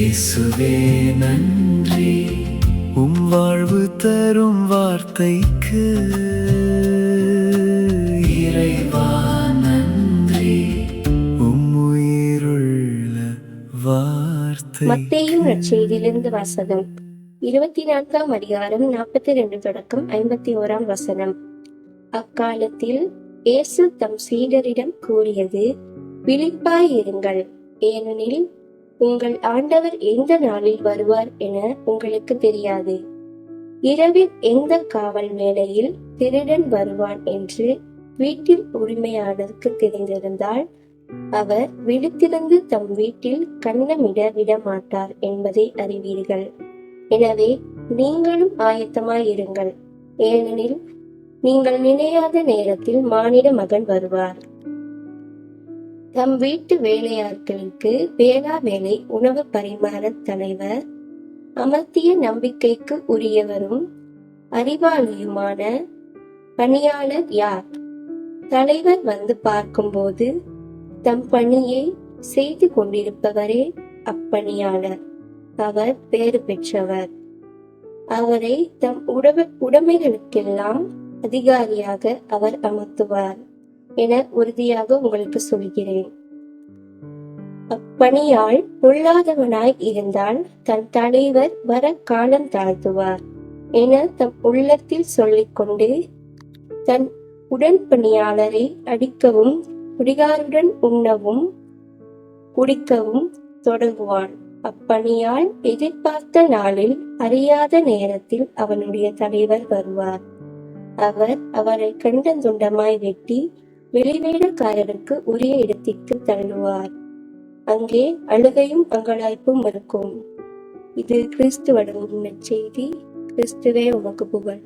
இயேசுவே நன்றி, வாழ்வு தரும் வார்த்தைக்கு. இறைவா நன்றி, உயிருள்ள வார்த்தை. மத்தேயு நற்செய்தியிலிருந்து வாசகம். 24ஆம் அதிகாரம் 42 தொடக்கம் 51ஆம் வசனம். அக்காலத்தில் இயேசு தம் சீடரிடம் கூறியது, விழிப்பாய் இருங்கள், ஏனெனில் உங்கள் ஆண்டவர் எந்த நாளில் வருவார் என உங்களுக்கு தெரியாது. இரவில் எந்த காவல் வேளையில் திருடன் வருவான் என்று வீட்டில் உரிமையாளருக்கு தெரிந்திருந்தால் அவர் விழித்திருந்து தம் வீட்டில் கன்னமிட விடமாட்டார் என்பதை அறிவீர்கள். எனவே நீங்களும் ஆயத்தமாயிருங்கள், ஏனெனில் நீங்கள் நினையாத நேரத்தில் மானிட மகன் வருவார். தம் வீட்டு வேலையாட்களுக்கு வேளா வேலை உணவு பரிமாற தலைவர், அமர்த்திய நம்பிக்கைக்கு உரியவரும் அறிவாளியுமான பணியாளர் யார்? தலைவர் வந்து பார்க்கும்போது தம் பணியை செய்து கொண்டிருப்பவரே அப்பணியாளர். அவர் பேறு பெற்றவர். அவரை தம் உடைமைகளுக்கெல்லாம் அதிகாரியாக அவர் அமர்த்துவார் என உறுதியாக உங்களுக்கு சொல்கிறேன். அப்பணியாள் பொல்லாதவனாய் இருந்தால் தன் தலைவர் வர காலம் தாழ்த்துவார் என தம் உள்ளத்தில் சொல்லிக்கொண்டு தன் உடன்பணியாளரை அடிக்கவும் குடிகாருடன் உண்ணவும் குடிக்கவும் தொடங்குவான். அப்பணியால் எதிர்பார்த்த நாளில் அறியாத நேரத்தில் அவனுடைய தலைவர் வருவார். அவர் அவரை கண்டந்துண்டமாய் வெட்டி வெளிவேடக்காரருக்கு உரிய இடத்திற்கு தள்ளுவார். அங்கே அழுகையும் அங்கலாய்ப்பும் இருக்கும். இது கிறிஸ்து வழங்கும் நற்செய்தி. கிறிஸ்துவே உமக்கு புகழ்.